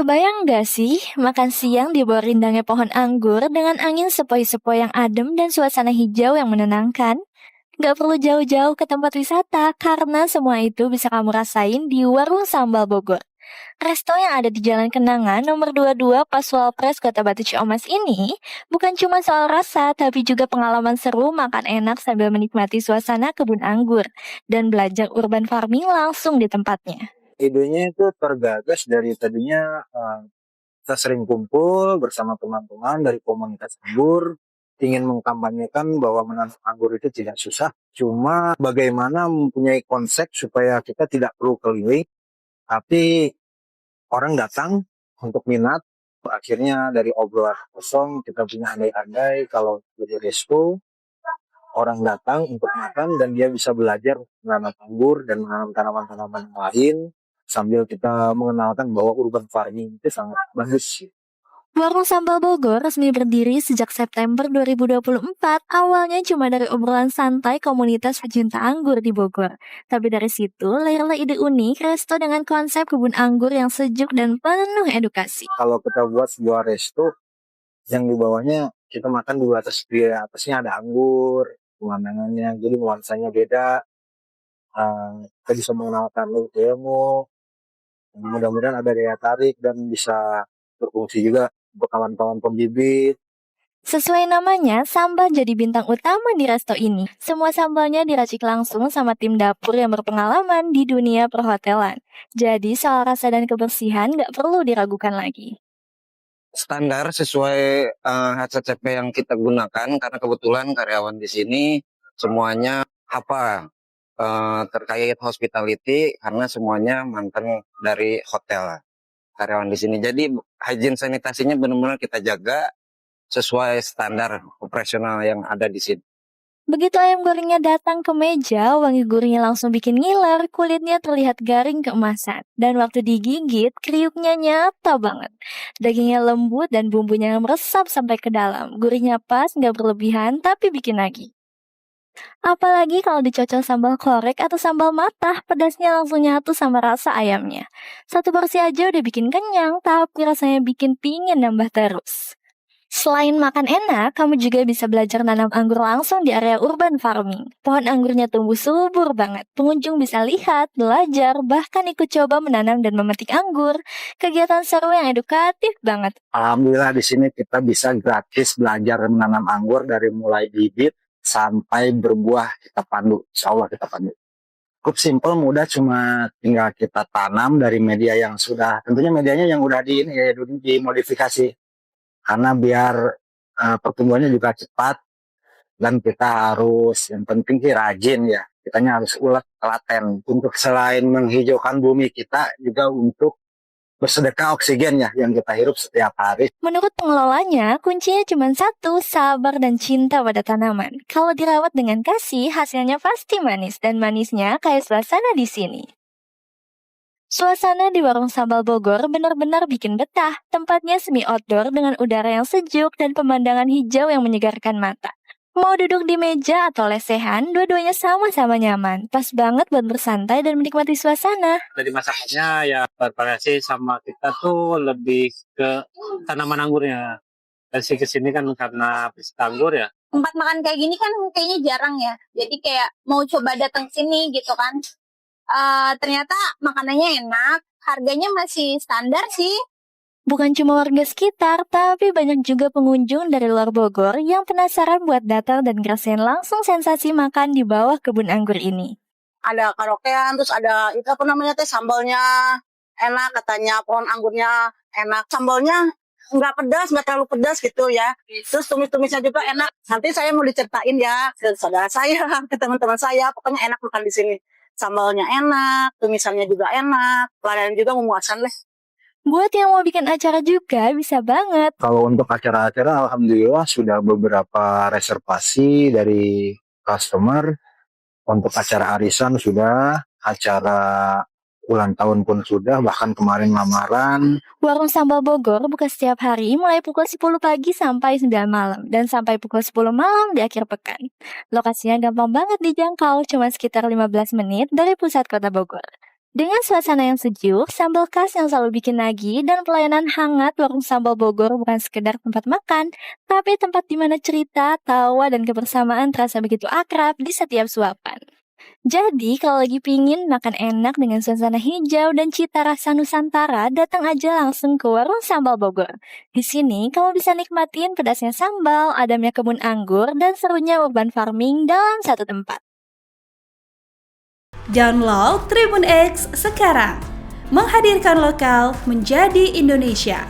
Kebayang nggak sih makan siang di bawah rindangnya pohon anggur dengan angin sepoi-sepoi yang adem dan suasana hijau yang menenangkan? Nggak perlu jauh-jauh ke tempat wisata karena semua itu bisa kamu rasain di Warung Sambal Bogor. Resto yang ada di Jalan Kenangan nomor 22 Paswalpres Kota Batu Ciamis ini bukan cuma soal rasa tapi juga pengalaman seru makan enak sambil menikmati suasana kebun anggur dan belajar urban farming langsung di tempatnya. Idenya itu tergagas dari tadinya kita sering kumpul bersama teman-teman dari komunitas anggur, ingin mengkampanyekan bahwa menanam anggur itu tidak susah, cuma bagaimana mempunyai konsep supaya kita tidak perlu keliling, tapi orang datang untuk minat. Akhirnya dari obrolan kosong kita punya andai-andai kalau jadi resto, orang datang untuk makan dan dia bisa belajar menanam anggur dan menanam tanaman-tanaman lain sambil kita mengenalkan bahwa urban farming itu sangat bagus. Warung Sambal Bogor resmi berdiri sejak September 2024. Awalnya cuma dari obrolan santai komunitas pecinta anggur di Bogor. Tapi dari situ lahirlah ide unik resto dengan konsep kebun anggur yang sejuk dan penuh edukasi. Kalau kita buat sebuah resto yang di bawahnya kita makan di atasnya ada anggur, pemandangannya jadi nuansanya beda. Kita bisa mengenalkan ilmu, mudah-mudahan ada daya tarik dan bisa berfungsi juga untuk kawan-kawan pembibit. Sesuai namanya, sambal jadi bintang utama di resto ini. Semua sambalnya diracik langsung sama tim dapur yang berpengalaman di dunia perhotelan. Jadi soal rasa dan kebersihan nggak perlu diragukan lagi. Standar sesuai HACCP yang kita gunakan karena kebetulan karyawan di sini semuanya terkait hospitality karena semuanya mantan dari hotel karyawan di sini. Jadi hygiene sanitasinya benar-benar kita jaga sesuai standar operasional yang ada di sini. Begitu ayam gorengnya datang ke meja, wangi gurihnya langsung bikin ngiler, kulitnya terlihat garing keemasan. Dan waktu digigit, kriuknya nyata banget. Dagingnya lembut dan bumbunya meresap sampai ke dalam. Gurihnya pas, nggak berlebihan, tapi bikin lagi. Apalagi kalau dicocol sambal korek atau sambal matah, pedasnya langsung nyatu sama rasa ayamnya. Satu porsi aja udah bikin kenyang, tapi rasanya bikin pingin nambah terus. Selain makan enak, kamu juga bisa belajar nanam anggur langsung di area urban farming. Pohon anggurnya tumbuh subur banget. Pengunjung bisa lihat, belajar, bahkan ikut coba menanam dan memetik anggur. Kegiatan seru yang edukatif banget. Alhamdulillah di sini kita bisa gratis belajar menanam anggur dari mulai bibit sampai berbuah kita pandu. Insya Allah kita pandu. Cukup simpel, mudah, cuma tinggal kita tanam dari media yang sudah, tentunya medianya yang udah dimodifikasi. Karena biar pertumbuhannya juga cepat dan kita harus, yang penting sih rajin ya. Kitanya harus ulet, telaten. Untuk selain menghijaukan bumi kita, juga untuk bersedekah oksigen ya yang kita hirup setiap hari. Menurut pengelolanya, kuncinya cuma satu, sabar dan cinta pada tanaman. Kalau dirawat dengan kasih, hasilnya pasti manis. Dan manisnya kayak suasana di sini. Suasana di Warung Sambal Bogor benar-benar bikin betah. Tempatnya semi outdoor dengan udara yang sejuk dan pemandangan hijau yang menyegarkan mata. Mau duduk di meja atau lesehan, dua-duanya sama-sama nyaman. Pas banget buat bersantai dan menikmati suasana. Dari masaknya ya bervariasi sama kita tuh lebih ke tanaman anggurnya. Dan sih kesini kan karena pecinta anggur ya. Tempat makan kayak gini kan kayaknya jarang ya. Jadi kayak mau coba datang sini gitu kan. Ternyata makanannya enak, harganya masih standar sih. Bukan cuma warga sekitar, tapi banyak juga pengunjung dari luar Bogor yang penasaran buat datang dan ngerasain langsung sensasi makan di bawah kebun anggur ini. Ada karaokean, terus ada itu apa namanya teh, sambalnya enak katanya, pohon anggurnya enak, sambalnya nggak pedas, nggak terlalu pedas gitu ya. Terus tumis-tumisnya juga enak. Nanti saya mau diceritain ya ke saudara saya, ke teman-teman saya, pokoknya enak makan di sini. Sambalnya enak, tumisannya juga enak, pelayanan juga memuaskan deh. Buat yang mau bikin acara juga bisa banget. Kalau untuk acara-acara, alhamdulillah sudah beberapa reservasi dari customer. Untuk acara arisan sudah, acara ulang tahun pun sudah, bahkan kemarin lamaran. Warung Sambal Bogor buka setiap hari mulai pukul 10 pagi sampai 9 malam dan sampai pukul 10 malam di akhir pekan. Lokasinya gampang banget dijangkau, cuma sekitar 15 menit dari pusat kota Bogor. Dengan suasana yang sejuk, sambal khas yang selalu bikin nagih, dan pelayanan hangat, warung sambal Bogor bukan sekedar tempat makan, tapi tempat di mana cerita, tawa, dan kebersamaan terasa begitu akrab di setiap suapan. Jadi, kalau lagi pingin makan enak dengan suasana hijau dan cita rasa Nusantara, datang aja langsung ke warung sambal Bogor. Di sini, kamu bisa nikmatin pedasnya sambal, adamnya kebun anggur, dan serunya urban farming dalam satu tempat. Download Tribun X sekarang, menghadirkan lokal menjadi Indonesia.